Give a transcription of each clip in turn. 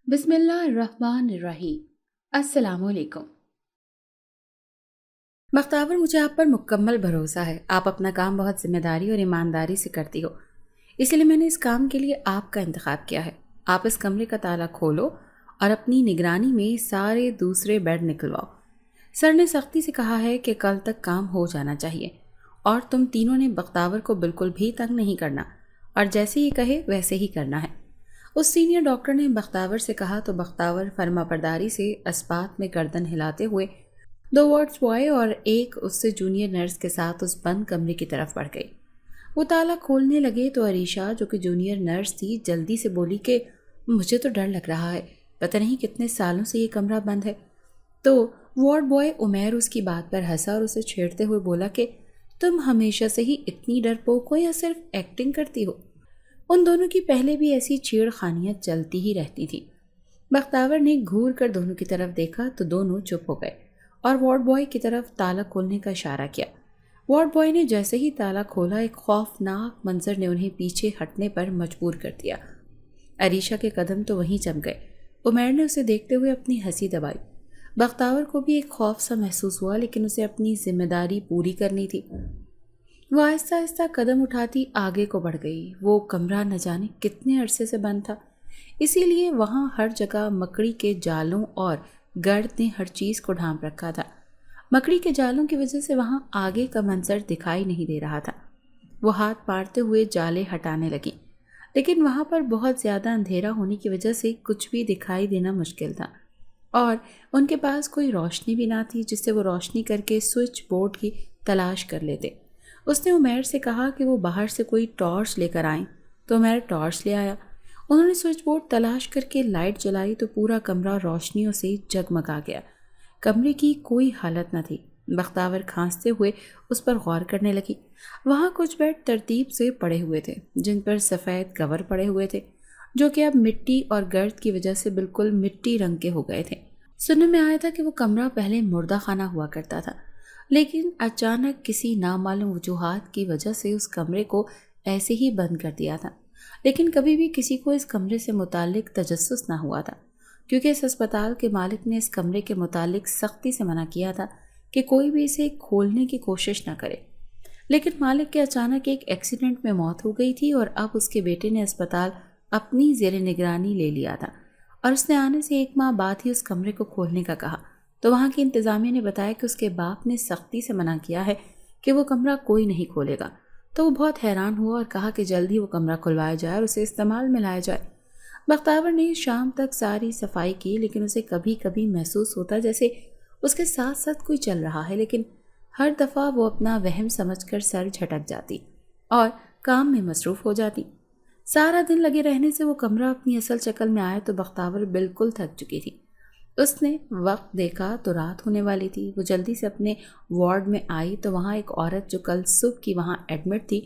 بسم اللہ الرحمن الرحیم۔ السلام علیکم۔ بختاور، مجھے آپ پر مکمل بھروسہ ہے۔ آپ اپنا کام بہت ذمہ داری اور ایمانداری سے کرتی ہو، اسی لیے میں نے اس کام کے لیے آپ کا انتخاب کیا ہے۔ آپ اس کمرے کا تالا کھولو اور اپنی نگرانی میں سارے دوسرے بیڈ نکلواؤ۔ سر نے سختی سے کہا ہے کہ کل تک کام ہو جانا چاہیے، اور تم تینوں نے بختاور کو بالکل بھی تنگ نہیں کرنا، اور جیسے یہ کہے ویسے ہی کرنا ہے۔ اس سینئر ڈاکٹر نے بختاور سے کہا تو بختاور فرما برداری سے اسبات میں گردن ہلاتے ہوئے 2 وارڈز بوائے اور ایک اس سے جونیئر نرس کے ساتھ اس بند کمرے کی طرف بڑھ گئی۔ وہ تالا کھولنے لگے تو عریشہ، جو کہ جونیئر نرس تھی، جلدی سے بولی کہ مجھے تو ڈر لگ رہا ہے، پتہ نہیں کتنے سالوں سے یہ کمرہ بند ہے۔ تو وارڈ بوائے عمیر اس کی بات پر ہنسا اور اسے چھیڑتے ہوئے بولا کہ تم ہمیشہ سے ہی اتنی ڈرپوک ہو یا صرف ایکٹنگ کرتی ہو؟ ان دونوں کی پہلے بھی ایسی چھیڑ خانیاں چلتی ہی رہتی تھی۔ بختاور نے گھور کر دونوں کی طرف دیکھا تو دونوں چپ ہو گئے اور وارڈ بوائے کی طرف تالا کھولنے کا اشارہ کیا۔ وارڈ بوائے نے جیسے ہی تالا کھولا، ایک خوفناک منظر نے انہیں پیچھے ہٹنے پر مجبور کر دیا۔ عریشہ کے قدم تو وہیں جم گئے۔ عمیر نے اسے دیکھتے ہوئے اپنی ہنسی دبائی۔ بختاور کو بھی ایک خوف سا محسوس ہوا، لیکن اسے اپنی ذمہ داری پوری کرنی تھی۔ وہ آہستہ آہستہ قدم اٹھاتی آگے کو بڑھ گئی۔ وہ کمرہ نہ جانے کتنے عرصے سے بند تھا، اسی لیے وہاں ہر جگہ مکڑی کے جالوں اور گرد نے ہر چیز کو ڈھانپ رکھا تھا۔ مکڑی کے جالوں کی وجہ سے وہاں آگے کا منظر دکھائی نہیں دے رہا تھا۔ وہ ہاتھ مارتے ہوئے جالے ہٹانے لگی، لیکن وہاں پر بہت زیادہ اندھیرا ہونے کی وجہ سے کچھ بھی دکھائی دینا مشکل تھا، اور ان کے پاس کوئی روشنی بھی نہ تھی جس سے وہ روشنی کر کے سوئچ بورڈ کی تلاش کر لیتے۔ اس نے عمیر سے کہا کہ وہ باہر سے کوئی ٹارچ لے کر آئیں، تو عمیر ٹارچ لے آیا۔ انہوں نے سوئچ بورڈ تلاش کر کے لائٹ جلائی تو پورا کمرہ روشنیوں سے جگمگا گیا۔ کمرے کی کوئی حالت نہ تھی۔ بختاور کھانستے ہوئے اس پر غور کرنے لگی۔ وہاں کچھ بیڈ ترتیب سے پڑے ہوئے تھے جن پر سفید کور پڑے ہوئے تھے، جو کہ اب مٹی اور گرد کی وجہ سے بالکل مٹی رنگ کے ہو گئے تھے۔ سننے میں آیا تھا کہ وہ کمرہ پہلے مردہ خانہ ہوا کرتا تھا، لیکن اچانک کسی نامعلوم وجوہات کی وجہ سے اس کمرے کو ایسے ہی بند کر دیا تھا۔ لیکن کبھی بھی کسی کو اس کمرے سے متعلق تجسس نہ ہوا تھا، کیونکہ اس ہسپتال کے مالک نے اس کمرے کے متعلق سختی سے منع کیا تھا کہ کوئی بھی اسے کھولنے کی کوشش نہ کرے۔ لیکن مالک کے اچانک ایک ایکسیڈنٹ میں موت ہو گئی تھی، اور اب اس کے بیٹے نے اسپتال اپنی زیر نگرانی لے لیا تھا، اور اس نے آنے سے 1 ماہ بعد ہی اس کمرے کو کھولنے کا کہا۔ تو وہاں کی انتظامیہ نے بتایا کہ اس کے باپ نے سختی سے منع کیا ہے کہ وہ کمرہ کوئی نہیں کھولے گا۔ تو وہ بہت حیران ہوا اور کہا کہ جلد ہی وہ کمرہ کھلوایا جائے اور اسے استعمال میں لایا جائے۔ بختاور نے شام تک ساری صفائی کی، لیکن اسے کبھی کبھی محسوس ہوتا جیسے اس کے ساتھ ساتھ کوئی چل رہا ہے، لیکن ہر دفعہ وہ اپنا وہم سمجھ کر سر جھٹک جاتی اور کام میں مصروف ہو جاتی۔ سارا دن لگے رہنے سے وہ کمرہ اپنی اصل شکل میں آیا تو بختاور بالکل تھک چکی تھی۔ اس نے وقت دیکھا تو رات ہونے والی تھی۔ وہ جلدی سے اپنے وارڈ میں آئی تو وہاں ایک عورت جو کل صبح کی وہاں ایڈمٹ تھی،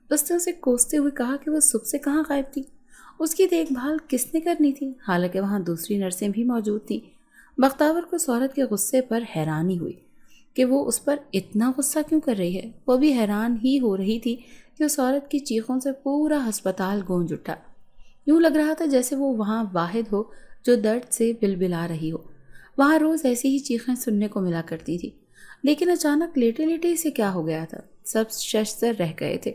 اس نے اسے کوستے ہوئے کہا کہ وہ صبح سے کہاں غائب تھی، اس کی دیکھ بھال کس نے کرنی تھی، حالانکہ وہاں دوسری نرسیں بھی موجود تھیں۔ بختاور کو اس عورت کے غصے پر حیرانی ہوئی کہ وہ اس پر اتنا غصہ کیوں کر رہی ہے۔ وہ بھی حیران ہی ہو رہی تھی کہ اس عورت کی چیخوں سے پورا ہسپتال گونج اٹھا۔ یوں لگ رہا تھا جیسے وہ وہاں واحد ہو جو درد سے بلبلا رہی ہو۔ وہاں روز ایسی ہی چیخیں سننے کو ملا کرتی تھی، لیکن اچانک لیٹے لیٹے اسے کیا ہو گیا تھا۔ سب ششدر رہ گئے تھے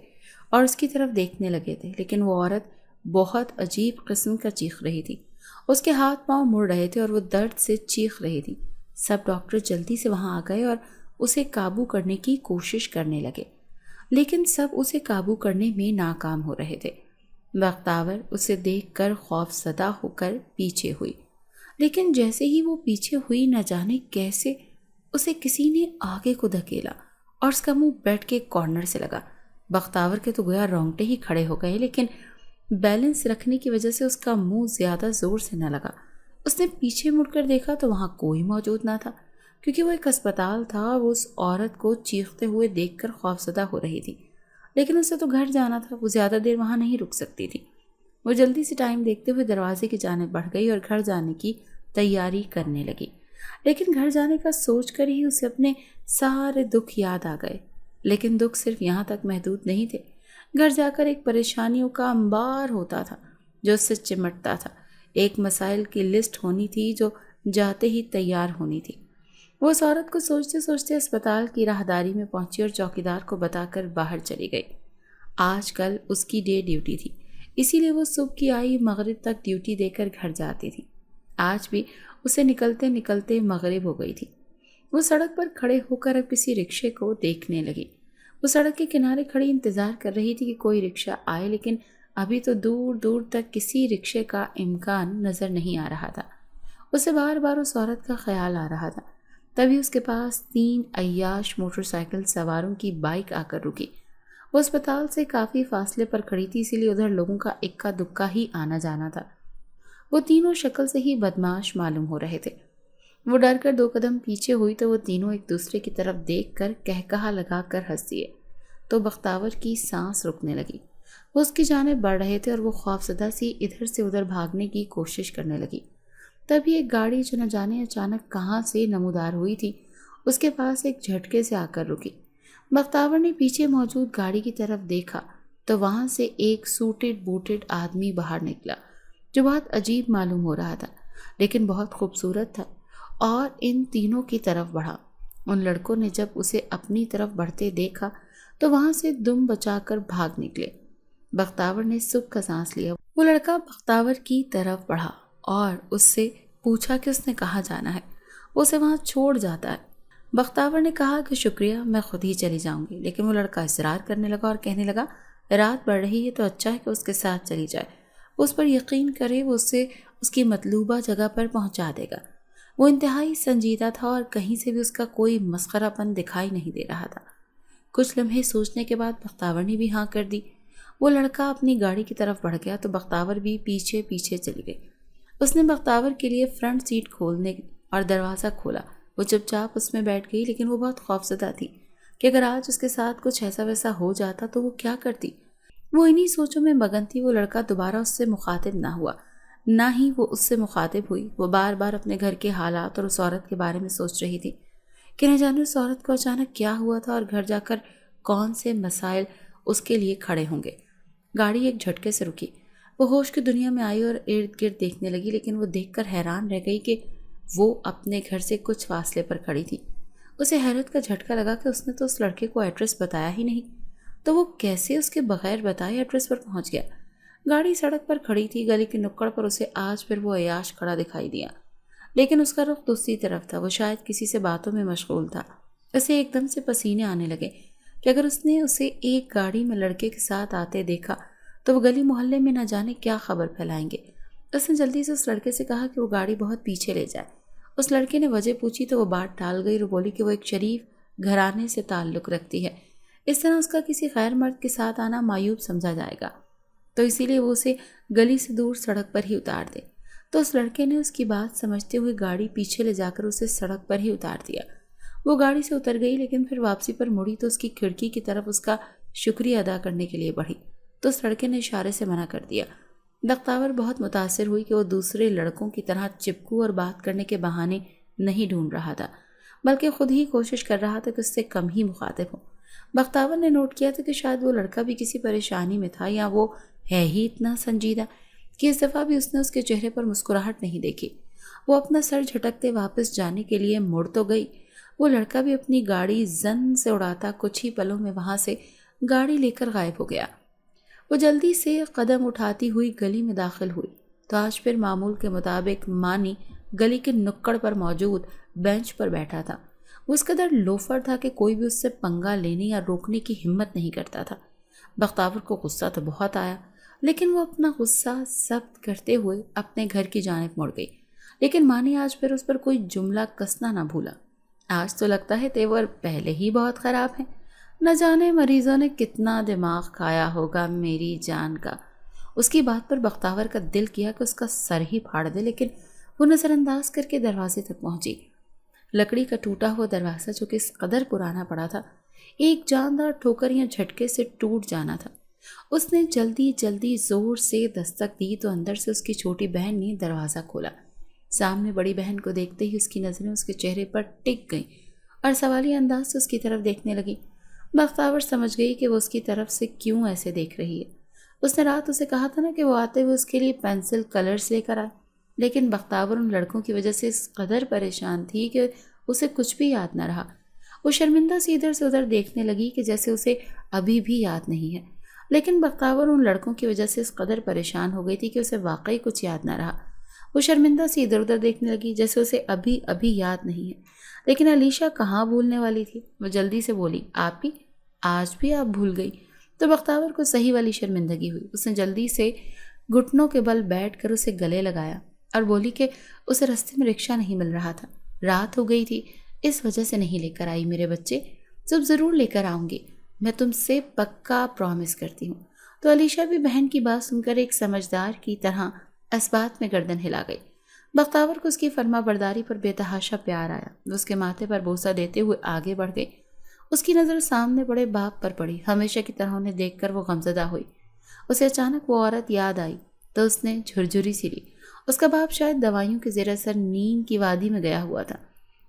اور اس کی طرف دیکھنے لگے تھے، لیکن وہ عورت بہت عجیب قسم کا چیخ رہی تھی۔ اس کے ہاتھ پاؤں مڑ رہے تھے اور وہ درد سے چیخ رہی تھی۔ سب ڈاکٹر جلدی سے وہاں آ گئے اور اسے قابو کرنے کی کوشش کرنے لگے، لیکن سب اسے قابو کرنے میں ناکام ہو رہے تھے۔ بختاور اسے دیکھ کر خوف زدہ ہو کر پیچھے ہوئی، لیکن جیسے ہی وہ پیچھے ہوئی، نہ جانے کیسے اسے کسی نے آگے کو دھکیلا اور اس کا منہ بیڈ کے کارنر سے لگا۔ بختاور کے تو گویا رونگٹے ہی کھڑے ہو گئے، لیکن بیلنس رکھنے کی وجہ سے اس کا منہ زیادہ زور سے نہ لگا۔ اس نے پیچھے مڑ کر دیکھا تو وہاں کوئی موجود نہ تھا، کیونکہ وہ ایک اسپتال تھا۔ وہ اس عورت کو چیختے ہوئے دیکھ کر خوفزدہ ہو رہی تھی، لیکن اسے تو گھر جانا تھا، وہ زیادہ دیر وہاں نہیں رک سکتی تھی۔ وہ جلدی سے ٹائم دیکھتے ہوئے دروازے کی جانب بڑھ گئی اور گھر جانے کی تیاری کرنے لگی، لیکن گھر جانے کا سوچ کر ہی اسے اپنے سارے دکھ یاد آ گئے۔ لیکن دکھ صرف یہاں تک محدود نہیں تھے۔ گھر جا کر ایک پریشانیوں کا انبار ہوتا تھا جو اس سے چمٹتا تھا۔ ایک مسائل کی لسٹ ہونی تھی جو جاتے ہی تیار ہونی تھی۔ وہ اس عورت کو سوچتے سوچتے اسپتال کی راہداری میں پہنچی اور چوکیدار کو بتا کر باہر چلی گئی۔ آج کل اس کی ڈے ڈیوٹی تھی، اسی لیے وہ صبح کی آئی مغرب تک ڈیوٹی دے کر گھر جاتی تھی۔ آج بھی اسے نکلتے نکلتے مغرب ہو گئی تھی۔ وہ سڑک پر کھڑے ہو کر اب کسی رکشے کو دیکھنے لگی۔ وہ سڑک کے کنارے کھڑی انتظار کر رہی تھی کہ کوئی رکشہ آئے، لیکن ابھی تو دور دور تک کسی رکشے کا امکان نظر نہیں آ رہا تھا۔ اسے بار بار اس عورت کا خیال آ رہا تھا۔ تبھی اس کے پاس 3 عیاش موٹر سائیکل سواروں کی بائک آ کر رکی۔ وہ اسپتال سے کافی فاصلے پر کھڑی تھی، اسی لیے ادھر لوگوں کا اکا دکا ہی آنا جانا تھا۔ وہ تینوں شکل سے ہی بدمعاش معلوم ہو رہے تھے۔ وہ ڈر کر 2 قدم پیچھے ہوئی تو وہ تینوں ایک دوسرے کی طرف دیکھ کر کہکہا لگا کر ہنس دیے تو بختاور کی سانس رکنے لگی۔ وہ اس کی جانب بڑھ رہے تھے اور وہ خوفزدہ سی ادھر سے ادھر بھاگنے کی کوشش کرنے لگی۔ تبھی ایک گاڑی جو نہ جانے اچانک کہاں سے نمودار ہوئی تھی، اس کے پاس ایک جھٹکے سے آ کر رکی۔ بختاور نے پیچھے موجود گاڑی کی طرف دیکھا تو وہاں سے ایک سوٹڈ بوٹڈ آدمی باہر نکلا جو بہت عجیب معلوم ہو رہا تھا، لیکن بہت خوبصورت تھا، اور ان تینوں کی طرف بڑھا۔ ان لڑکوں نے جب اسے اپنی طرف بڑھتے دیکھا تو وہاں سے دم بچا کر بھاگ نکلے۔ بختاور نے سکھ کا سانس لیا۔ وہ لڑکا بختاور کی طرف بڑھا اور اس سے پوچھا کہ اس نے کہاں جانا ہے، وہ اسے وہاں چھوڑ جاتا ہے۔ بختاور نے کہا کہ شکریہ، میں خود ہی چلی جاؤں گی، لیکن وہ لڑکا اصرار کرنے لگا اور کہنے لگا رات بڑھ رہی ہے تو اچھا ہے کہ اس کے ساتھ چلی جائے، وہ اس پر یقین کرے، وہ اسے اس کی مطلوبہ جگہ پر پہنچا دے گا۔ وہ انتہائی سنجیدہ تھا اور کہیں سے بھی اس کا کوئی مسخرہ پن دکھائی نہیں دے رہا تھا۔ کچھ لمحے سوچنے کے بعد بختاور نے بھی ہاں کر دی۔ وہ لڑکا اپنی گاڑی کی طرف بڑھ گیا تو بختاور بھی پیچھے پیچھے چلی گئی۔ اس نے بختاور کے لیے فرنٹ سیٹ کھولنے اور دروازہ کھولا۔ وہ چپ چاپ اس میں بیٹھ گئی، لیکن وہ بہت خوفزدہ تھی کہ اگر آج اس کے ساتھ کچھ ایسا ویسا ہو جاتا تو وہ کیا کرتی۔ وہ انہی سوچوں میں مگن تھی۔ وہ لڑکا دوبارہ اس سے مخاطب نہ ہوا، نہ ہی وہ اس سے مخاطب ہوئی۔ وہ بار بار اپنے گھر کے حالات اور اس عورت کے بارے میں سوچ رہی تھی کہ نہ جانے اس عورت کو اچانک کیا ہوا تھا اور گھر جا کر کون سے مسائل اس کے لیے کھڑے ہوں گے۔ گاڑی ایک جھٹکے سے رکی۔ وہ ہوش کی دنیا میں آئی اور ارد گرد دیکھنے لگی، لیکن وہ دیکھ کر حیران رہ گئی کہ وہ اپنے گھر سے کچھ فاصلے پر کھڑی تھی۔ اسے حیرت کا جھٹکا لگا کہ اس نے تو اس لڑکے کو ایڈریس بتایا ہی نہیں، تو وہ کیسے اس کے بغیر بتائے ایڈریس پر پہنچ گیا۔ گاڑی سڑک پر کھڑی تھی، گلی کے نکڑ پر اسے آج پھر وہ عیاش کھڑا دکھائی دیا، لیکن اس کا رخ دوسری طرف تھا۔ وہ شاید کسی سے باتوں میں مشغول تھا۔ اسے ایک دم سے پسینے آنے لگے کہ اگر اس نے اسے ایک گاڑی میں لڑکے کے ساتھ آتے دیکھا تو وہ گلی محلے میں نہ جانے کیا خبر پھیلائیں گے۔ اس نے جلدی سے اس لڑکے سے کہا کہ وہ گاڑی بہت پیچھے لے جائے۔ اس لڑکے نے وجہ پوچھی تو وہ بات ٹال گئی اور بولی کہ وہ ایک شریف گھرانے سے تعلق رکھتی ہے، اس طرح اس کا کسی غیر مرد کے ساتھ آنا معیوب سمجھا جائے گا، تو اسی لیے وہ اسے گلی سے دور سڑک پر ہی اتار دے۔ تو اس لڑکے نے اس کی بات سمجھتے ہوئے گاڑی پیچھے لے جا کر اسے سڑک پر ہی اتار دیا۔ وہ گاڑی سے اتر گئی، لیکن پھر واپسی پر مڑی تو اس کی کھڑکی کی طرف اس کا شکریہ ادا کرنے کے لیے بڑھی، تو اس لڑکے نے اشارے سے منع کر دیا۔ بختاور بہت متاثر ہوئی کہ وہ دوسرے لڑکوں کی طرح چپکو اور بات کرنے کے بہانے نہیں ڈھونڈ رہا تھا، بلکہ خود ہی کوشش کر رہا تھا کہ اس سے کم ہی مخاطب ہو۔ بختاور نے نوٹ کیا تھا کہ شاید وہ لڑکا بھی کسی پریشانی میں تھا، یا وہ ہے ہی اتنا سنجیدہ کہ اس دفعہ بھی اس نے اس کے چہرے پر مسکراہٹ نہیں دیکھی۔ وہ اپنا سر جھٹکتے واپس جانے کے لیے مڑ تو گئی۔ وہ لڑکا بھی اپنی گاڑی زن سے اڑاتا کچھ ہی پلوں میں وہاں سے گاڑی لے کر غائب ہو گیا۔ وہ جلدی سے قدم اٹھاتی ہوئی گلی میں داخل ہوئی تو آج پھر معمول کے مطابق مانی گلی کے نکڑ پر موجود بینچ پر بیٹھا تھا۔ وہ اس قدر لوفر تھا کہ کوئی بھی اس سے پنگا لینے یا روکنے کی ہمت نہیں کرتا تھا۔ بختاور کو غصہ تو بہت آیا، لیکن وہ اپنا غصہ ضبط کرتے ہوئے اپنے گھر کی جانب مڑ گئی۔ لیکن مانی آج پھر اس پر کوئی جملہ کسنا نہ بھولا۔ آج تو لگتا ہے تیور پہلے ہی بہت خراب ہیں، نہ جانے مریضوں نے کتنا دماغ کھایا ہوگا میری جان کا۔ اس کی بات پر بختاور کا دل کیا کہ اس کا سر ہی پھاڑ دے، لیکن وہ نظر انداز کر کے دروازے تک پہنچی۔ لکڑی کا ٹوٹا ہوا دروازہ جو کہ اس قدر پرانا پڑا تھا، ایک جاندار ٹھوکر یا جھٹکے سے ٹوٹ جانا تھا۔ اس نے جلدی جلدی زور سے دستک دی تو اندر سے اس کی چھوٹی بہن نے دروازہ کھولا۔ سامنے بڑی بہن کو دیکھتے ہی اس کی نظریں اس کے چہرے پر ٹک گئیں اور سوالیہ انداز سے اس کی طرف دیکھنے لگی۔ بختاور سمجھ گئی کہ وہ اس کی طرف سے کیوں ایسے دیکھ رہی ہے۔ اس نے رات اسے کہا تھا نا کہ وہ آتے ہوئے اس کے لیے پینسل کلرز لے کر آئے۔ لیکن بختاور ان لڑکوں کی وجہ سے اس قدر پریشان تھی کہ اسے کچھ بھی یاد نہ رہا۔ وہ شرمندہ سے ادھر سے ادھر دیکھنے لگی کہ جیسے اسے ابھی بھی یاد نہیں ہے، لیکن بختاور ان لڑکوں کی وجہ سے اس قدر پریشان ہو گئی تھی کہ اسے واقعی کچھ یاد نہ رہا۔ وہ شرمندہ سے ادھر ادھر دیکھنے لگی جیسے اسے ابھی یاد نہیں ہے، لیکن علیشا کہاں بھولنے والی تھی۔ وہ جلدی سے بولی، آپ بھی آج بھی آپ بھول گئی؟ تو بختاور کو صحیح والی شرمندگی ہوئی۔ اس نے جلدی سے گھٹنوں کے بل بیٹھ کر اسے گلے لگایا اور بولی کہ اسے راستے میں رکشہ نہیں مل رہا تھا، رات ہو گئی تھی، اس وجہ سے نہیں لے کر آئی میرے بچے، جب ضرور لے کر آؤں گی، میں تم سے پکا پرامس کرتی ہوں۔ تو علیشا بھی بہن کی بات سن کر ایک سمجھدار کی طرح اس بات میں گردن ہلا گئی۔ بختاور کو اس کی فرما برداری پر بے تحاشا پیار آیا۔ وہ اس کے ماتھے پر بوسہ دیتے ہوئے آگے بڑھ گئی۔ اس کی نظر سامنے پڑے باپ پر پڑی۔ ہمیشہ کی طرح انہیں دیکھ کر وہ غمزدہ ہوئی۔ اسے اچانک وہ عورت یاد آئی تو اس نے جھرجھری سی لی۔ اس کا باپ شاید دوائیوں کے زیر اثر نیند کی وادی میں گیا ہوا تھا۔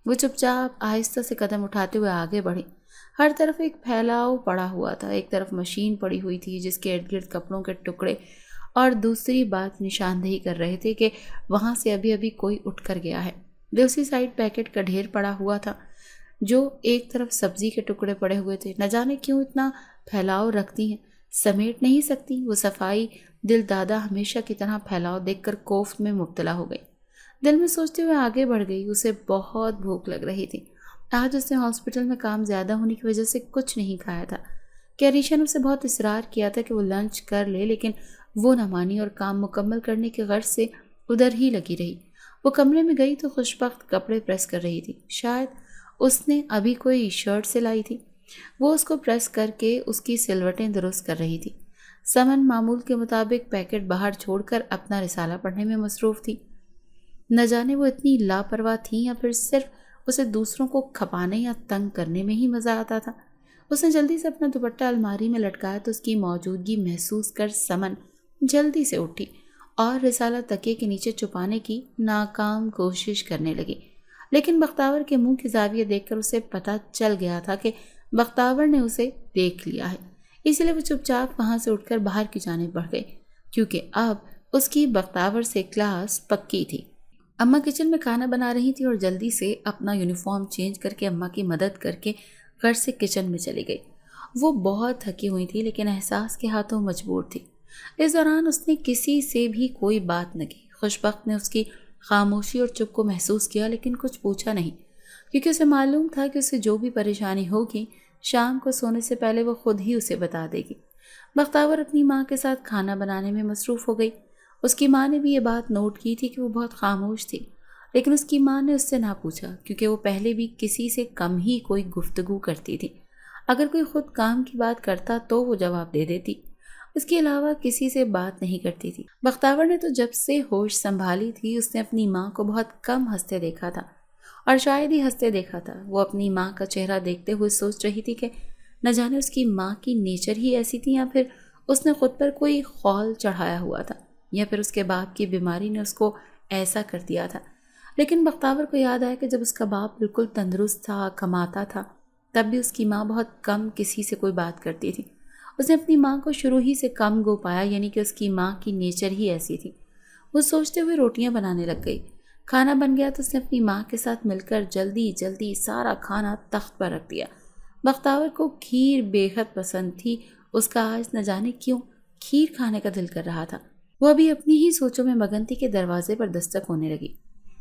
وہ چپ چاپ آہستہ سے قدم اٹھاتے ہوئے آگے بڑھی۔ ہر طرف ایک پھیلاؤ پڑا ہوا تھا۔ ایک طرف مشین پڑی ہوئی تھی جس کے ارد گرد کپڑوں کے ٹکڑے اور دوسری بات نشاندہی کر رہے تھے کہ وہاں سے ابھی کوئی اٹھ کر گیا ہے۔ دوسری سائڈ پیکٹ کا ڈھیر پڑا ہوا تھا جو ایک طرف سبزی کے ٹکڑے پڑے ہوئے تھے۔ نہ جانے کیوں اتنا پھیلاؤ رکھتی ہیں، سمیٹ نہیں سکتی۔ وہ صفائی دل دادا ہمیشہ کی طرح پھیلاؤ دیکھ کر کوفت میں مبتلا ہو گئی۔ دل میں سوچتے ہوئے آگے بڑھ گئی۔ اسے بہت بھوک لگ رہی تھی۔ آج اس نے ہاسپٹل میں کام زیادہ ہونے کی وجہ سے کچھ نہیں کھایا تھا۔ کیریشا نے اسے بہت اصرار کیا تھا کہ وہ لنچ کر لے، لیکن وہ نہ مانی اور کام مکمل کرنے کے غرض سے ادھر ہی لگی رہی۔ وہ کمرے میں گئی تو خوشبخت کپڑے پریس کر رہی تھی۔ شاید اس نے ابھی کوئی شرٹ سلائی تھی۔ وہ اس کو پریس کر کے اس کی سلوٹیں درست کر رہی تھی۔ سمن معمول کے مطابق پیکٹ باہر چھوڑ کر اپنا رسالہ پڑھنے میں مصروف تھی۔ نہ جانے وہ اتنی لاپرواہ تھیں یا پھر صرف اسے دوسروں کو کھپانے یا تنگ کرنے میں ہی مزہ آتا تھا۔ اس نے جلدی سے اپنا دوپٹہ الماری میں لٹکایا تو اس کی موجودگی محسوس کر سمن جلدی سے اٹھی اور رسالہ تکیے کے نیچے چھپانے کی ناکام کوشش کرنے لگی، لیکن بختاور کے منہ کی زاویہ دیکھ کر اسے پتہ چل گیا تھا کہ بختاور نے اسے دیکھ لیا ہے۔ اس لیے وہ چپ چاپ وہاں سے اٹھ کر باہر کی جانب بڑھ گئی، کیونکہ اب اس کی بختاور سے کلاس پکی تھی۔ اماں کچن میں کھانا بنا رہی تھی اور جلدی سے اپنا یونیفارم چینج کر کے اماں کی مدد کر کے گھر سے کچن میں چلی گئی۔ وہ بہت تھکی ہوئی تھی لیکن احساس کے ہاتھوں مجبور تھی۔ اس دوران اس نے کسی سے بھی کوئی بات نہ کی۔ خوشبخت نے اس کی خاموشی اور چپ کو محسوس کیا لیکن کچھ پوچھا نہیں، کیونکہ اسے معلوم تھا کہ اسے جو بھی پریشانی ہوگی شام کو سونے سے پہلے وہ خود ہی اسے بتا دے گی۔ بختاور اپنی ماں کے ساتھ کھانا بنانے میں مصروف ہو گئی۔ اس کی ماں نے بھی یہ بات نوٹ کی تھی کہ وہ بہت خاموش تھی، لیکن اس کی ماں نے اس سے نہ پوچھا کیونکہ وہ پہلے بھی کسی سے کم ہی کوئی گفتگو کرتی تھی۔ اگر کوئی خود کام کی بات کرتا تو وہ جواب دے دیتی، اس کے علاوہ کسی سے بات نہیں کرتی تھی۔ بختاور نے تو جب سے ہوش سنبھالی تھی اس نے اپنی ماں کو بہت کم ہنستے دیکھا تھا، اور شاید ہی ہنستے دیکھا تھا۔ وہ اپنی ماں کا چہرہ دیکھتے ہوئے سوچ رہی تھی کہ نہ جانے اس کی ماں کی نیچر ہی ایسی تھی یا پھر اس نے خود پر کوئی خول چڑھایا ہوا تھا، یا پھر اس کے باپ کی بیماری نے اس کو ایسا کر دیا تھا۔ لیکن بختاور کو یاد آیا کہ جب اس کا باپ بالکل تندرست تھا، کماتا تھا، تب بھی اس کی ماں بہت کم کسی سے کوئی بات کرتی تھی۔ اس نے اپنی ماں کو شروع ہی سے کم گو پایا، یعنی کہ اس کی ماں کی نیچر ہی ایسی تھی۔ وہ سوچتے ہوئے روٹیاں بنانے لگ گئی۔ کھانا بن گیا تو اس نے اپنی ماں کے ساتھ مل کر جلدی سارا کھانا تخت پر رکھ دیا۔ بختاور کو کھیر بے حد پسند تھی۔ اس کا آج نہ جانے کیوں کھیر کھانے کا دل کر رہا تھا۔ وہ ابھی اپنی ہی سوچوں میں مگن تھی کہ دروازے پر دستک ہونے لگی۔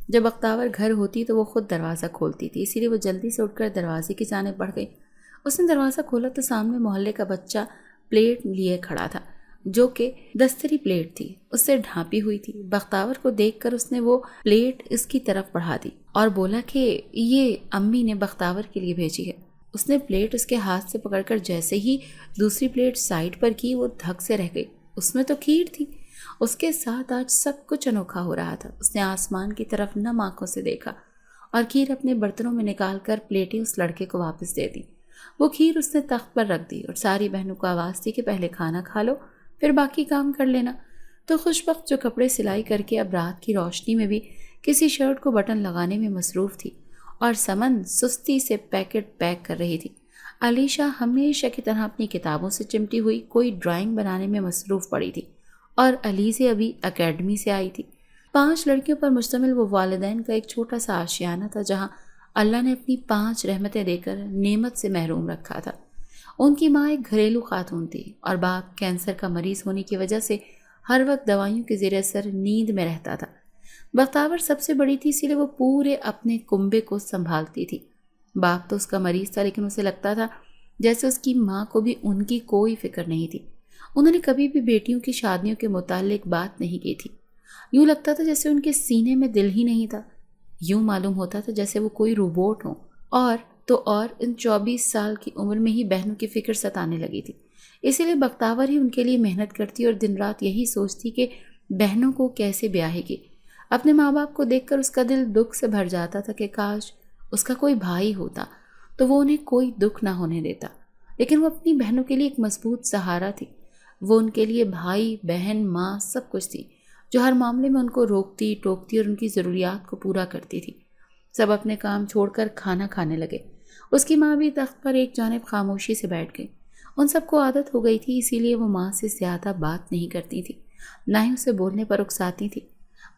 جب بختاور گھر ہوتی تو وہ خود دروازہ کھولتی تھی، اسی لیے وہ جلدی سے اٹھ کر دروازے کی جانب بڑھ گئی۔ اس نے دروازہ کھولا تو سامنے محلے کا بچہ پلیٹ لیے کھڑا تھا، جو کہ دستری پلیٹ تھی، اس سے ڈھانپی ہوئی تھی۔ بختاور کو دیکھ کر اس نے وہ پلیٹ اس کی طرف بڑھا دی اور بولا کہ یہ امی نے بختاور کے لیے بھیجی ہے۔ اس نے پلیٹ اس کے ہاتھ سے پکڑ کر جیسے ہی دوسری پلیٹ سائڈ پر کی وہ دھک سے رہ گئی۔ اس میں تو کھیر تھی۔ اس کے ساتھ آج سب کچھ انوکھا ہو رہا تھا۔ اس نے آسمان کی طرف نم آنکھوں سے دیکھا اور کھیر اپنے برتنوں میں نکال کر پلیٹیں اس لڑکے کو واپس دے دی۔ وہ کھیر اس نے تخت پر رکھ دی اور ساری بہنوں کو آواز دی کہ پہلے کھانا کھا لو پھر باقی کام کر لینا۔ تو خوشبخت جو کپڑے سلائی کر کے اب رات کی روشنی میں بھی کسی شرٹ کو بٹن لگانے میں مصروف تھی، اور سمن سستی سے پیکٹ پیک کر رہی تھی۔ علیشا ہمیشہ کی طرح اپنی کتابوں سے چمٹی ہوئی کوئی ڈرائنگ بنانے میں مصروف پڑی تھی، اور علیزے ابھی اکیڈمی سے آئی تھی۔ 5 لڑکیوں پر مشتمل وہ والدین کا ایک چھوٹا سا آشیانہ تھا جہاں اللہ نے اپنی 5 رحمتیں دے کر نعمت سے محروم رکھا تھا۔ ان کی ماں ایک گھریلو خاتون تھی اور باپ کینسر کا مریض ہونے کی وجہ سے ہر وقت دوائیوں کے زیر اثر نیند میں رہتا تھا۔ بختاور سب سے بڑی تھی، اسی لیے وہ پورے اپنے کنبے کو سنبھالتی تھی۔ باپ تو اس کا مریض تھا، لیکن اسے لگتا تھا جیسے اس کی ماں کو بھی ان کی کوئی فکر نہیں تھی۔ انہوں نے کبھی بھی بیٹیوں کی شادیوں کے متعلق بات نہیں کی تھی۔ یوں لگتا تھا جیسے ان کے سینے میں دل ہی نہیں تھا۔ یوں معلوم ہوتا تھا جیسے وہ کوئی روبوٹ ہوں۔ اور ان 24 سال کی عمر میں ہی بہنوں کی فکر ستانے لگی تھی۔ اسی لیے بختاور ہی ان کے لیے محنت کرتی اور دن رات یہی سوچتی کہ بہنوں کو کیسے بیاہے گی۔ اپنے ماں باپ کو دیکھ کر اس کا دل دکھ سے بھر جاتا تھا کہ کاش اس کا کوئی بھائی ہوتا تو وہ انہیں کوئی دکھ نہ ہونے دیتا، لیکن وہ اپنی بہنوں کے لیے ایک مضبوط سہارا تھی۔ وہ ان کے لیے بھائی، بہن، ماں سب کچھ تھی، جو ہر معاملے میں ان کو روکتی ٹوکتی اور ان کی ضروریات کو پورا کرتی تھی۔ سب اپنے کام چھوڑ کر کھانا کھانے لگے۔ اس کی ماں بھی تخت پر ایک جانب خاموشی سے بیٹھ گئی۔ ان سب کو عادت ہو گئی تھی، اسی لیے وہ ماں سے زیادہ بات نہیں کرتی تھی، نہ ہی اسے بولنے پر اکساتی تھی۔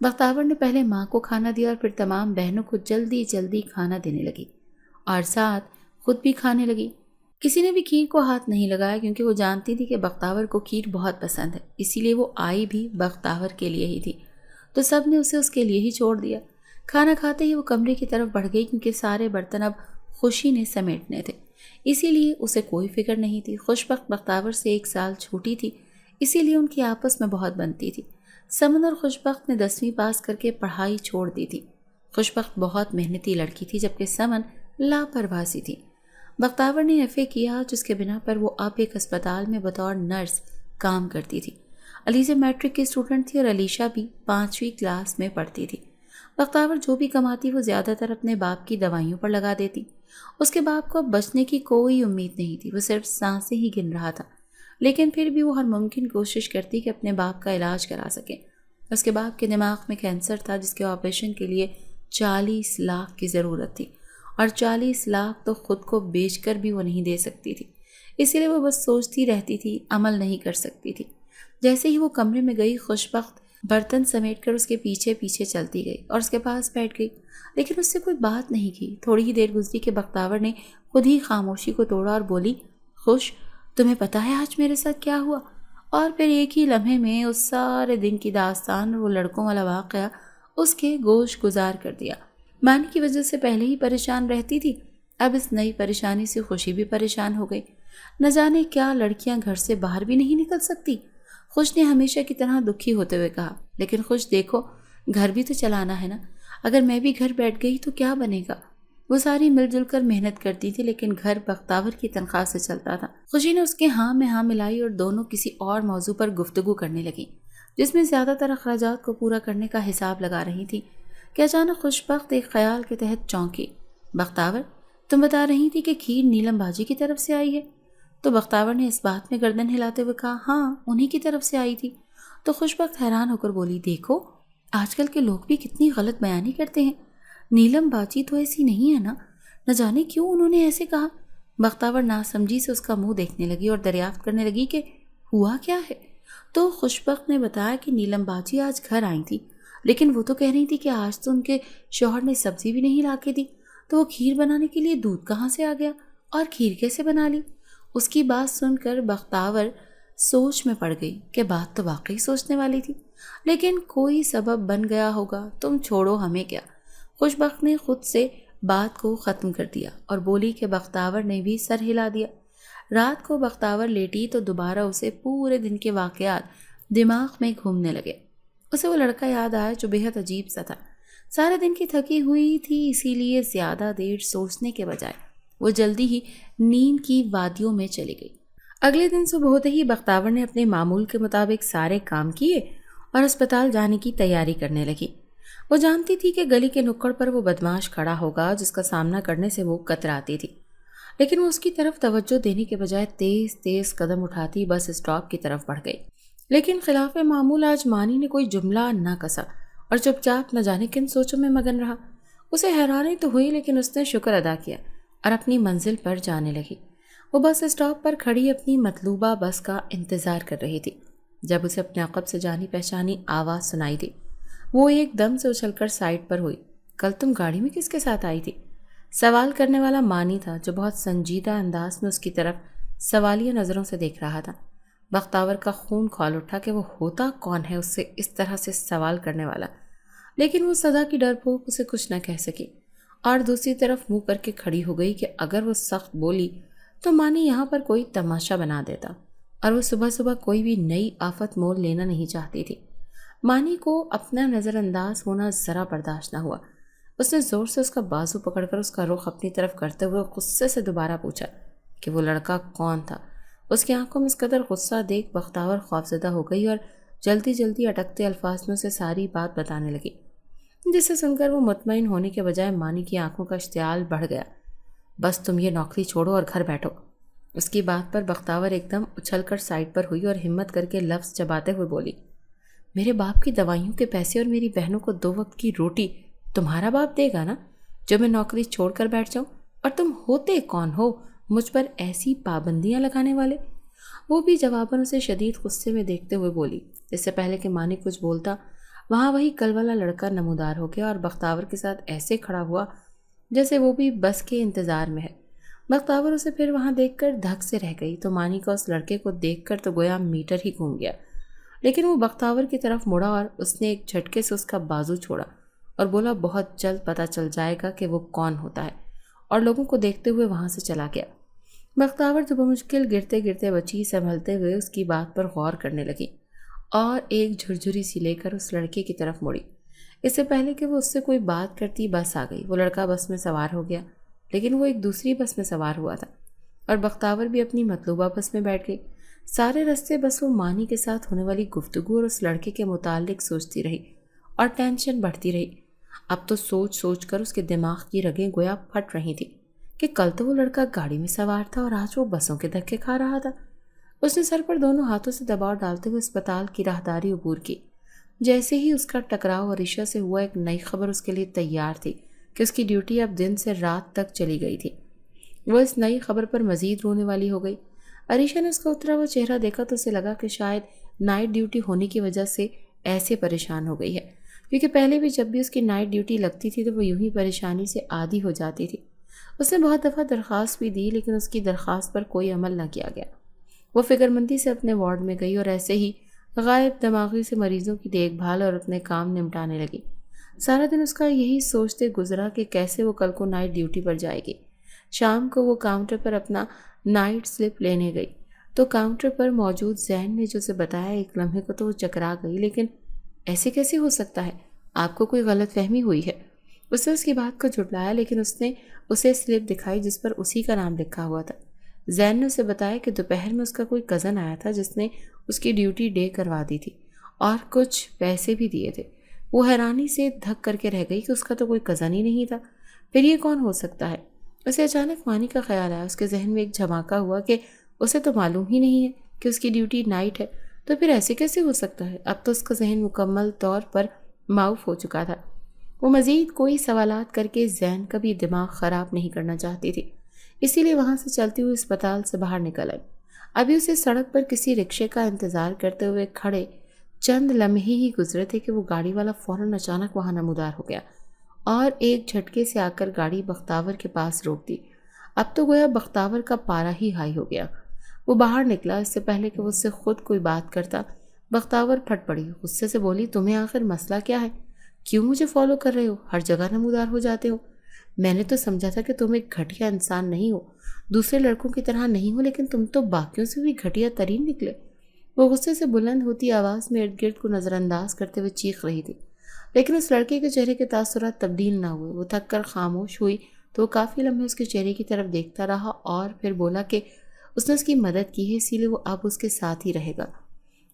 بختاور نے پہلے ماں کو کھانا دیا اور پھر تمام بہنوں کو جلدی جلدی کھانا دینے لگی اور ساتھ خود بھی کھانے لگی۔ کسی نے بھی کھیر کو ہاتھ نہیں لگایا کیونکہ وہ جانتی تھی کہ بختاور کو کھیر بہت پسند ہے، اسی لیے وہ آئی بھی بختاور کے لیے ہی تھی، تو سب نے اسے اس کے لیے ہی چھوڑ دیا۔ کھانا کھاتے ہی وہ کمرے کی طرف بڑھ گئی کیونکہ سارے برتن اب خوشی نے سمیٹنے تھے، اسی لیے اسے کوئی فکر نہیں تھی۔ خوشبخت بختاور سے 1 سال چھوٹی تھی، اسی لیے ان کی آپس میں بہت بنتی تھی۔ سمن اور خوشبخت نے 10ویں پاس کر کے پڑھائی چھوڑ دی تھی۔ خوشبخت بہت محنتی لڑکی تھی جبکہ سمن لاپرواہ سی تھی۔ بختاور نے FA کیا جس کے بنا پر وہ اب ایک اسپتال میں بطور نرس کام کرتی تھی۔ علیزہ میٹرک کی اسٹوڈنٹ تھی اور علیشہ بھی 5ویں کلاس میں پڑھتی تھی۔ بختاور جو بھی کماتی وہ زیادہ تر اپنے باپ کی دوائیوں پر لگا دیتی۔ اس کے باپ کو اب بچنے کی کوئی امید نہیں تھی، وہ صرف سانسیں ہی گن رہا تھا، لیکن پھر بھی وہ ہر ممکن کوشش کرتی کہ اپنے باپ کا علاج کرا سکے۔ اس کے باپ کے دماغ میں کینسر تھا جس کے آپریشن کے لیے 40 لاکھ کی ضرورت تھی، اور 40 لاکھ تو خود کو بیچ کر بھی وہ نہیں دے سکتی تھی، اسی لیے وہ بس سوچتی رہتی تھی، عمل نہیں کر سکتی تھی۔ جیسے ہی وہ کمرے میں گئی، خوشبخت برتن سمیٹ کر اس کے پیچھے پیچھے چلتی گئی اور اس کے پاس بیٹھ گئی، لیکن اس سے کوئی بات نہیں کی۔ تھوڑی ہی دیر گزری کہ بختاور نے خود ہی خاموشی کو توڑا اور بولی، خوش، تمہیں پتہ ہے آج میرے ساتھ کیا ہوا؟ اور پھر ایک ہی لمحے میں اس سارے دن کی داستان اور وہ لڑکوں والا واقعہ اس کے گوش گزار کر دیا۔ معنی کی وجہ سے پہلے ہی پریشان رہتی تھی، اب اس نئی پریشانی سے خوشی بھی پریشان ہو گئی۔ نہ جانے کیا لڑکیاں گھر سے باہر بھی نہیں نکل سکتی؟ خوش نے ہمیشہ کی طرح دکھی ہوتے ہوئے کہا، لیکن خوش دیکھو، گھر بھی تو چلانا ہے نا، اگر میں بھی گھر بیٹھ گئی تو کیا بنے گا؟ وہ ساری مل جل کر محنت کرتی تھی لیکن گھر بختاور کی تنخواہ سے چلتا تھا۔ خوشی نے اس کے ہاں میں ہاں ملائی اور دونوں کسی اور موضوع پر گفتگو کرنے لگیں جس میں زیادہ تر اخراجات کو پورا کرنے کا حساب لگا رہی تھی کہ اچانک خوشبخت ایک خیال کے تحت چونکی۔ بختاور، تم بتا رہی تھی کہ کھیر نیلم باجی کی طرف سے آئی ہے؟ تو بختاور نے اس بات میں گردن ہلاتے ہوئے کہا، ہاں انہی کی طرف سے آئی تھی۔ تو خوشبخت حیران ہو کر بولی، دیکھو آج کل کے لوگ بھی کتنی غلط بیانی کرتے ہیں، نیلم باجی تو ایسی نہیں ہے نا، نہ جانے کیوں انہوں نے ایسے کہا۔ بختاور ناسمجھی سے اس کا منہ دیکھنے لگی اور دریافت کرنے لگی کہ ہوا کیا ہے۔ تو خوشبخت نے بتایا کہ نیلم باجی آج گھر آئی تھی، لیکن وہ تو کہہ رہی تھی کہ آج تو ان کے شوہر نے سبزی بھی نہیں لا کے دی، تو وہ کھیر بنانے کے لیے دودھ کہاں سے آ گیا اور کھیر کیسے بنا لی؟ اس کی بات سن کر بختاور سوچ میں پڑ گئی کہ بات تو واقعی سوچنے والی تھی، لیکن کوئی سبب بن گیا ہوگا، تم چھوڑو ہمیں کیا۔ خوشبخت نے خود سے بات کو ختم کر دیا اور بولی کہ بختاور نے بھی سر ہلا دیا۔ رات کو بختاور لیٹی تو دوبارہ اسے پورے دن کے واقعات دماغ میں گھومنے لگے۔ اسے وہ لڑکا یاد آیا جو بے حد عجیب سا تھا۔ سارے دن کی تھکی ہوئی تھی، اسی لیے زیادہ دیر سوچنے کے بجائے وہ جلدی ہی نیند کی وادیوں میں چلی گئی۔ اگلے دن صبح ہوتے ہی بختاور نے اپنے معمول کے مطابق سارے کام کیے اور اسپتال جانے کی تیاری کرنے لگی۔ وہ جانتی تھی کہ گلی کے نکڑ پر وہ بدماش کھڑا ہوگا جس کا سامنا کرنے سے وہ کتراتی تھی، لیکن وہ اس کی طرف توجہ دینے کے بجائے تیز تیز قدم اٹھاتی بس اسٹاپ کی طرف بڑھ گئی۔ لیکن خلاف معمول آج مانی نے کوئی جملہ نہ کسا اور چپ چاپ نہ جانے کن سوچوں میں مگن رہا۔ اسے حیرانی تو ہوئی لیکن اس نے شکر ادا کیا اور اپنی منزل پر جانے لگی۔ وہ بس اسٹاپ پر کھڑی اپنی مطلوبہ بس کا انتظار کر رہی تھی جب اسے اپنے عقب سے جانی پہچانی آواز سنائی دی۔ وہ ایک دم سے اچھل کر سائڈ پر ہوئی۔ کل تم گاڑی میں کس کے ساتھ آئی تھی؟ سوال کرنے والا مانی تھا، جو بہت سنجیدہ انداز میں اس کی طرف سوالیہ نظروں سے دیکھ رہا تھا۔ بختیور کا خون کھول اٹھا کہ وہ ہوتا کون ہے اس سے اس طرح سے سوال کرنے والا، لیکن وہ سدا کی ڈرپوک اسے کچھ نہ کہہ سکی اور دوسری طرف منہ کر کے کھڑی ہو گئی کہ اگر وہ سخت بولی تو مانی یہاں پر کوئی تماشا بنا دیتا، اور وہ صبح صبح کوئی بھی نئی آفت مول لینا نہیں چاہتی تھی۔ مانی کو اپنا نظر انداز ہونا ذرا برداشت نہ ہوا۔ اس نے زور سے اس کا بازو پکڑ کر اس کا رخ اپنی طرف کرتے ہوئے غصے سے دوبارہ پوچھا کہ وہ لڑکا کون تھا۔ اس کی آنکھوں میں اس قدر غصہ دیکھ بختیور خوفزدہ ہو گئی اور جلدی جلدی اٹکتے الفاظ میں اسے ساری بات بتانے لگی، جسے سن کر وہ مطمئن ہونے کے بجائے مانی کی آنکھوں کا اشتعال بڑھ گیا۔ بس تم یہ نوکری چھوڑو اور گھر بیٹھو۔ اس کی بات پر بختیور ایک دم اچھل کر سائڈ پر ہوئی اور ہمت کر کے لفظ چباتے ہوئے بولی، میرے باپ کی دوائیوں کے پیسے اور میری بہنوں کو 2 وقت کی روٹی تمہارا باپ دے گا نا، جو میں نوکری چھوڑ کر بیٹھ جاؤں؟ اور تم ہوتے کون ہو مجھ پر ایسی پابندیاں لگانے والے؟ وہ بھی جواباً اسے شدید غصے میں دیکھتے ہوئے بولی۔ اس سے پہلے کہ مانی کچھ بولتا، وہاں وہی کل والا لڑکا نمودار ہو گیا اور بختیور کے ساتھ ایسے کھڑا ہوا جیسے وہ بھی بس کے انتظار میں ہے۔ بختیور اسے پھر وہاں دیکھ کر دھک سے رہ گئی تو مانی کا اس لڑکے کو دیکھ کر تو گویا میٹر ہی گھوم گیا، لیکن وہ بختیور کی طرف مڑا اور اس نے ایک جھٹکے سے اس کا بازو چھوڑا اور بولا، بہت جلد پتہ چل جائے گا کہ وہ کون ہوتا ہے، اور لوگوں کو دیکھتے ہوئے وہاں سے چلا گیا۔ بختیور جو بمشکل گرتے گرتے بچی سنبھلتے ہوئے اس کی بات پر غور کرنے لگی اور ایک جھرجھری سی لے کر اس لڑکے کی طرف مڑی۔ اس سے پہلے کہ وہ اس سے کوئی بات کرتی بس آ گئی۔ وہ لڑکا بس میں سوار ہو گیا، لیکن وہ ایک دوسری بس میں سوار ہوا تھا اور بختیور بھی اپنی مطلوبہ بس میں بیٹھ گئی۔ سارے راستے بس وہ مانی کے ساتھ ہونے والی گفتگو اور اس لڑکے کے متعلق سوچتی رہی اور ٹینشن بڑھتی رہی۔ اب تو سوچ سوچ کر اس کے دماغ کی رگیں گویا پھٹ رہی تھی کہ کل تو وہ لڑکا گاڑی میں سوار تھا اور آج وہ بسوں کے دھکے کھا رہا تھا۔ اس نے سر پر دونوں ہاتھوں سے دباؤ ڈالتے ہوئے اسپتال کی راہداری عبور کی۔ جیسے ہی اس کا ٹکراؤ عریشہ سے ہوا، ایک نئی خبر اس کے لیے تیار تھی کہ اس کی ڈیوٹی اب دن سے رات تک چلی گئی تھی۔ وہ اس نئی خبر پر مزید رونے والی ہو گئی۔ عریشہ نے اس کا اترا ہوا چہرہ دیکھا تو اسے لگا کہ شاید نائٹ ڈیوٹی ہونے کی وجہ سے ایسے پریشان ہو گئی ہے، کیونکہ پہلے بھی جب بھی اس کی نائٹ ڈیوٹی لگتی تھی تو وہ یوں ہی پریشانی سے عادی ہو جاتی تھی۔ اس نے بہت دفعہ درخواست بھی دی، لیکن اس کی درخواست پر کوئی عمل نہ کیا گیا۔ وہ فکر مندی سے اپنے وارڈ میں گئی اور ایسے ہی غائب دماغی سے مریضوں کی دیکھ بھال اور اپنے کام نمٹانے لگی۔ سارا دن اس کا یہی سوچتے گزرا کہ کیسے وہ کل کو نائٹ ڈیوٹی پر جائے گی۔ شام کو وہ کاؤنٹر پر اپنا نائٹ سلپ لینے گئی تو کاؤنٹر پر موجود زین نے جو اسے بتایا، ایک لمحے کو تو وہ چکرا گئی، لیکن ایسے کیسے ہو سکتا ہے؟ آپ کو کوئی غلط فہمی ہوئی ہے۔ اس نے اس کی بات کو جھٹلایا، لیکن اس نے اسے سلپ دکھائی جس پر اسی کا نام لکھا ہوا تھا۔ زین نے اسے بتایا کہ دوپہر میں اس کا کوئی کزن آیا تھا جس نے اس کی ڈیوٹی ڈے کروا دی تھی اور کچھ پیسے بھی دیے تھے۔ وہ حیرانی سے دھک کر کے رہ گئی کہ اس کا تو کوئی کزن ہی نہیں تھا، پھر یہ کون ہو سکتا ہے؟ اسے اچانک مانی کا خیال آیا۔ اس کے ذہن میں ایک جھماکا ہوا کہ اسے تو معلوم ہی نہیں ہے کہ اس کی ڈیوٹی نائٹ ہے، تو پھر ایسے کیسے ہو سکتا ہے؟ اب تو اس کا ذہن مکمل طور پر معاف ہو چکا تھا۔ وہ مزید کوئی سوالات کر کے زین کا بھی دماغ خراب نہیں کرنا چاہتی تھی، اسی لیے وہاں سے چلتی ہوئی اسپتال سے باہر نکل آئی۔ ابھی اسے سڑک پر کسی رکشے کا انتظار کرتے ہوئے کھڑے چند لمحے ہی گزرے تھے کہ وہ گاڑی والا فوراً اچانک وہاں نمودار ہو گیا اور ایک جھٹکے سے آ کر گاڑی بختیور کے پاس روک دی۔ اب تو گویا بختیور کا پارا ہی ہائی ہو گیا۔ وہ باہر نکلا، اس سے پہلے کہ وہ اس سے خود کوئی بات کرتا بختیور پھٹ پڑی، غصے سے بولی، تمہیں آخر مسئلہ کیا ہے؟ کیوں مجھے فالو کر رہے ہو؟ ہر جگہ نمودار ہو جاتے ہو۔ میں نے تو سمجھا تھا کہ تم ایک گھٹیا انسان نہیں ہو، دوسرے لڑکوں کی طرح نہیں ہو، لیکن تم تو باقیوں سے بھی گھٹیا ترین نکلے۔ وہ غصے سے بلند ہوتی آواز میں ارد گرد کو نظر انداز کرتے ہوئے چیخ رہی تھی، لیکن اس لڑکے کے چہرے کے تاثرات تبدیل نہ ہوئے۔ وہ تھک کر خاموش ہوئی تو وہ کافی لمحے اس کے چہرے کی طرف دیکھتا رہا اور پھر بولا کہ اس نے اس کی مدد کی ہے، اسی لیے وہ اب اس کے ساتھ ہی رہے گا۔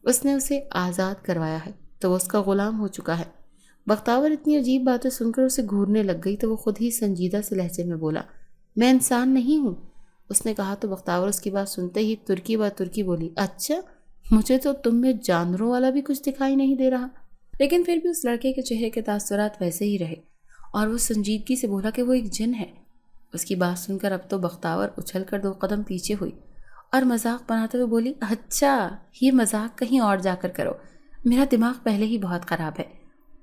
اس نے اسے آزاد کروایا ہے تو وہ اس کا غلام ہو چکا ہے۔ بختیور اتنی عجیب باتیں سن کر اسے گھورنے لگ گئی تو وہ خود ہی سنجیدہ سے لہجے میں بولا، میں انسان نہیں ہوں۔ اس نے کہا تو بختیور اس کی بات سنتے ہی ترکی بات ترکی بولی، اچھا، مجھے تو تم میں جانوروں والا بھی کچھ دکھائی نہیں دے رہا۔ لیکن پھر بھی اس لڑکے کے چہرے کے تاثرات ویسے ہی رہے اور وہ سنجیدگی سے بولا کہ وہ ایک جن ہے۔ اس کی بات سن کر اب تو بختیور اچھل کر 2 قدم پیچھے ہوئی اور مذاق بناتے ہوئے بولی، اچھا، یہ مذاق کہیں اور جا کر کرو، میرا دماغ پہلے ہی بہت خراب ہے۔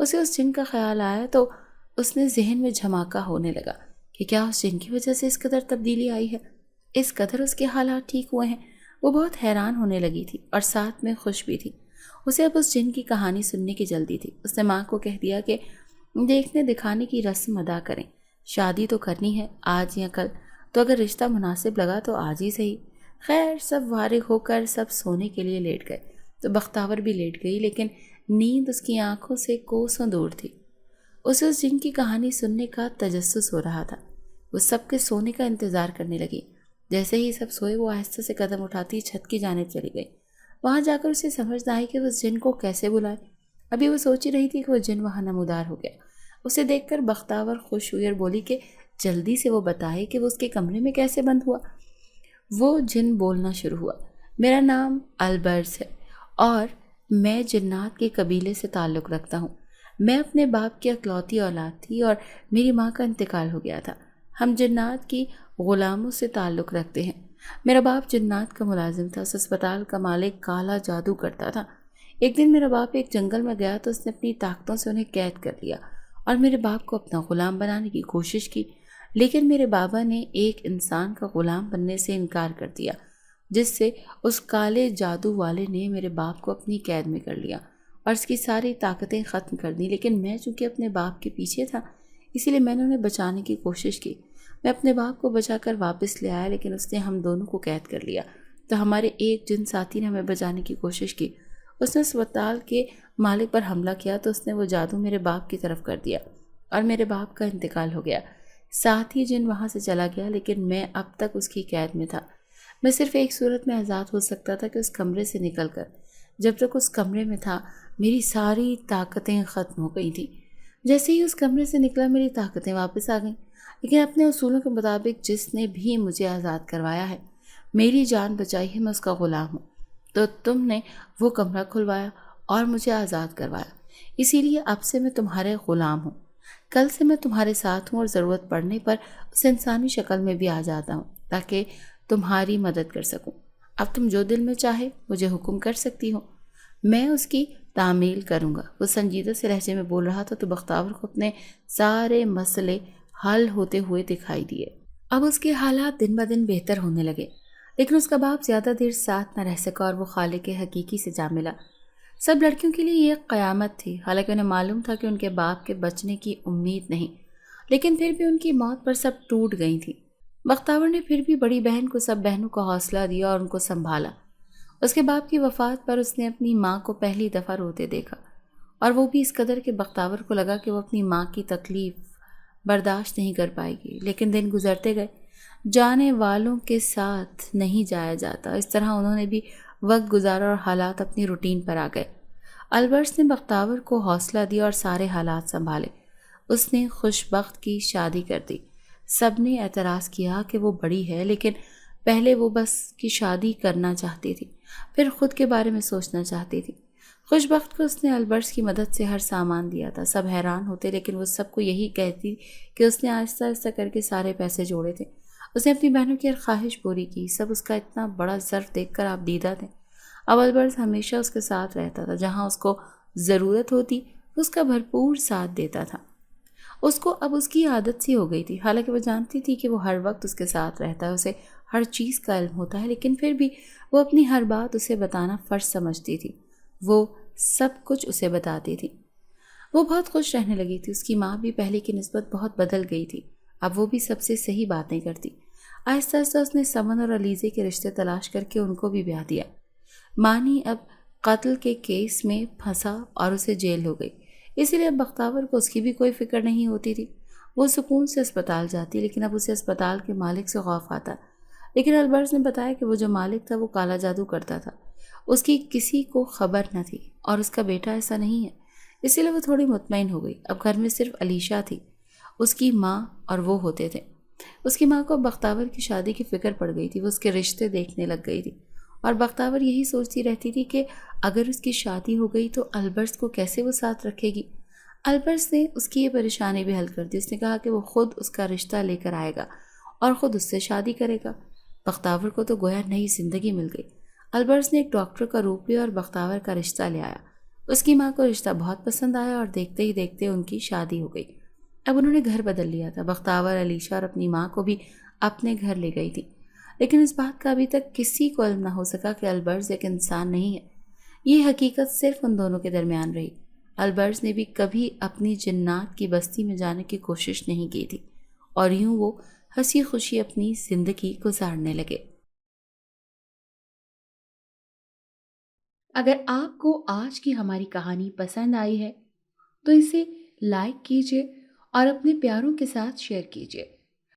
اسے اس جن کا خیال آیا تو اس نے ذہن میں جھماکہ ہونے لگا کہ کیا اس جن کی وجہ سے اس قدر تبدیلی آئی ہے، اس قدر اس کے حالات ٹھیک ہوئے ہیں۔ وہ بہت حیران ہونے لگی تھی اور ساتھ میں خوش بھی تھی۔ اسے اب اس جن کی کہانی سننے کی جلدی تھی۔ اس نے ماں کو کہہ دیا کہ دیکھنے دکھانے کی رسم ادا کریں، شادی تو کرنی ہے آج یا کل، تو اگر رشتہ مناسب لگا تو آج ہی صحیح۔ خیر سب فارغ ہو کر سب سونے کے لیے لیٹ گئے تو بختاور بھی لیٹ گئی، لیکن نیند اس کی آنکھوں سے کوسوں دور تھی۔ اسے اس جن کی کہانی سننے کا تجسس ہو رہا تھا۔ وہ سب کے سونے کا انتظار کرنے لگی۔ جیسے ہی سب سوئے وہ آہستہ سے قدم اٹھاتی چھت کی جانب چلی گئی۔ وہاں جا کر اسے سمجھ نہ آئی کہ وہ اس جن کو کیسے بلائے۔ ابھی وہ سوچ ہی رہی تھی کہ وہ جن وہاں نمودار ہو گیا۔ اسے دیکھ کر بختاور خوش ہوئی اور بولی کہ جلدی سے وہ بتائے کہ وہ اس کے کمرے میں کیسے بند ہوا۔ وہ جن بولنا شروع ہوا، میرا نام البرز ہے اور میں جنات کے قبیلے سے تعلق رکھتا ہوں۔ میں اپنے باپ کی اکلوتی اولاد تھی اور میری ماں کا انتقال ہو گیا تھا۔ ہم جنات کی غلاموں سے تعلق رکھتے ہیں۔ میرا باپ جنات کا ملازم تھا، اس اسپتال کا مالک کالا جادو کرتا تھا۔ ایک دن میرا باپ ایک جنگل میں گیا تو اس نے اپنی طاقتوں سے انہیں قید کر لیا اور میرے باپ کو اپنا غلام بنانے کی کوشش کی، لیکن میرے بابا نے ایک انسان کا غلام بننے سے انکار کر دیا، جس سے اس کالے جادو والے نے میرے باپ کو اپنی قید میں کر لیا اور اس کی ساری طاقتیں ختم کر دیں۔ لیکن میں چونکہ اپنے باپ کے پیچھے تھا، اسی لیے میں نے انہیں بچانے کی کوشش کی۔ میں اپنے باپ کو بچا کر واپس لے آیا، لیکن اس نے ہم دونوں کو قید کر لیا۔ تو ہمارے ایک جن ساتھی نے ہمیں بچانے کی کوشش کی، اس نے اسپتال کے مالک پر حملہ کیا تو اس نے وہ جادو میرے باپ کی طرف کر دیا اور میرے باپ کا انتقال ہو گیا۔ ساتھی جن وہاں سے چلا گیا، لیکن میں اب تک اس کی قید میں تھا۔ میں صرف ایک صورت میں آزاد ہو سکتا تھا کہ اس کمرے سے نکل کر۔ جب تک اس کمرے میں تھا میری ساری طاقتیں ختم ہو گئی تھیں۔ جیسے ہی اس کمرے سے نکلا میری طاقتیں واپس آ گئیں، لیکن اپنے اصولوں کے مطابق جس نے بھی مجھے آزاد کروایا ہے، میری جان بچائی ہے، میں اس کا غلام ہوں۔ تو تم نے وہ کمرہ کھلوایا اور مجھے آزاد کروایا، اسی لیے اب سے میں تمہارے غلام ہوں۔ کل سے میں تمہارے ساتھ ہوں اور ضرورت پڑنے پر اس انسانی شکل میں بھی آ جاتا ہوں تاکہ تمہاری مدد کر سکوں۔ اب تم جو دل میں چاہے مجھے حکم کر سکتی ہو، میں اس کی تعمیل کروں گا۔ وہ سنجیدہ سے لہجے میں بول رہا تھا تو بختاور کو اپنے سارے مسئلے حل ہوتے ہوئے دکھائی دیے۔ اب اس کے حالات دن بدن بہتر ہونے لگے، لیکن اس کا باپ زیادہ دیر ساتھ نہ رہ سکا اور وہ خالق حقیقی سے جا ملا۔ سب لڑکیوں کے لیے یہ ایک قیامت تھی، حالانکہ انہیں معلوم تھا کہ ان کے باپ کے بچنے کی امید نہیں، لیکن پھر بھی ان کی موت پر سب ٹوٹ گئی تھی۔ بختاور نے پھر بھی بڑی بہن کو سب بہنوں کو حوصلہ دیا اور ان کو سنبھالا۔ اس کے باپ کی وفات پر اس نے اپنی ماں کو پہلی دفعہ روتے دیکھا، اور وہ بھی اس قدر کہ بختاور کو لگا کہ وہ اپنی ماں کی تکلیف برداشت نہیں کر پائے گی۔ لیکن دن گزرتے گئے، جانے والوں کے ساتھ نہیں جایا جاتا۔ اس طرح انہوں نے بھی وقت گزارا اور حالات اپنی روٹین پر آ گئے۔ البرز نے بختاور کو حوصلہ دیا اور سارے حالات سنبھالے۔ اس نے خوش بخت کی شادی کر دی۔ سب نے اعتراض کیا کہ وہ بڑی ہے، لیکن پہلے وہ بس کی شادی کرنا چاہتی تھی، پھر خود کے بارے میں سوچنا چاہتی تھی۔ خوش بخت کو اس نے البرز کی مدد سے ہر سامان دیا تھا۔ سب حیران ہوتے، لیکن وہ سب کو یہی کہتی کہ اس نے آہستہ آہستہ کر کے سارے پیسے جوڑے تھے۔ اس نے اپنی بہنوں کی ہر خواہش پوری کی۔ سب اس کا اتنا بڑا ظرف دیکھ کر آپ دیدہ تھے۔ اب البرز ہمیشہ اس کے ساتھ رہتا تھا، جہاں اس کو ضرورت ہوتی اس کا بھرپور ساتھ دیتا تھا۔ اس کو اب اس کی عادت سی ہو گئی تھی، حالانکہ وہ جانتی تھی کہ وہ ہر وقت اس کے ساتھ رہتا ہے، اسے ہر چیز کا علم ہوتا ہے، لیکن پھر بھی وہ اپنی ہر بات اسے بتانا فرض سمجھتی تھی۔ وہ سب کچھ اسے بتاتی تھی۔ وہ بہت خوش رہنے لگی تھی۔ اس کی ماں بھی پہلے کی نسبت بہت بدل گئی تھی، اب وہ بھی سب سے صحیح باتیں کرتی۔ آہستہ آہستہ اس نے سمن اور علیزے کے رشتے تلاش کر کے ان کو بھی بیاہ دیا۔ مانی اب قتل کے کیس میں پھنسا اور اسے جیل ہو گئی، اسی لیے اب بختاور کو اس کی بھی کوئی فکر نہیں ہوتی تھی۔ وہ سکون سے اسپتال جاتی، لیکن اب اسے اسپتال کے مالک سے خوف آتا۔ لیکن البرز نے بتایا کہ وہ جو مالک تھا وہ کالا جادو کرتا تھا، اس کی کسی کو خبر نہ تھی اور اس کا بیٹا ایسا نہیں ہے، اسی لیے وہ تھوڑی مطمئن ہو گئی۔ اب گھر میں صرف علیشہ تھی، اس کی ماں اور وہ ہوتے تھے۔ اس کی ماں کو بختاور کی شادی کی فکر پڑ گئی تھی، وہ اس کے رشتے دیکھنے لگ گئی تھی، اور بختاور یہی سوچتی رہتی تھی کہ اگر اس کی شادی ہو گئی تو البرز کو کیسے وہ ساتھ رکھے گی۔ البرز نے اس کی یہ پریشانی بھی حل کر دی۔ اس نے کہا کہ وہ خود اس کا رشتہ لے کر آئے گا اور خود اس سے شادی کرے گا۔ بختاور کو تو گویا نئی زندگی مل گئی۔ البرز نے ایک ڈاکٹر کا روپ لیا اور بختاور کا رشتہ لے آیا۔ اس کی ماں کو رشتہ بہت پسند آیا اور دیکھتے ہی دیکھتے ان کی شادی ہو گئی۔ اب انہوں نے گھر بدل لیا تھا۔ بختاور علیشہ اور اپنی ماں کو بھی اپنے گھر لے گئی تھی، لیکن اس بات کا ابھی تک کسی کو علم نہ ہو سکا کہ البرز ایک انسان نہیں ہے۔ یہ حقیقت صرف ان دونوں کے درمیان رہی۔ البرز نے بھی کبھی اپنی جنات کی بستی میں جانے کی کوشش نہیں کی تھی، اور یوں وہ ہنسی خوشی اپنی زندگی گزارنے لگے۔ اگر آپ کو آج کی ہماری کہانی پسند آئی ہے تو اسے لائک کیجیے اور اپنے پیاروں کے ساتھ شیئر کیجیے۔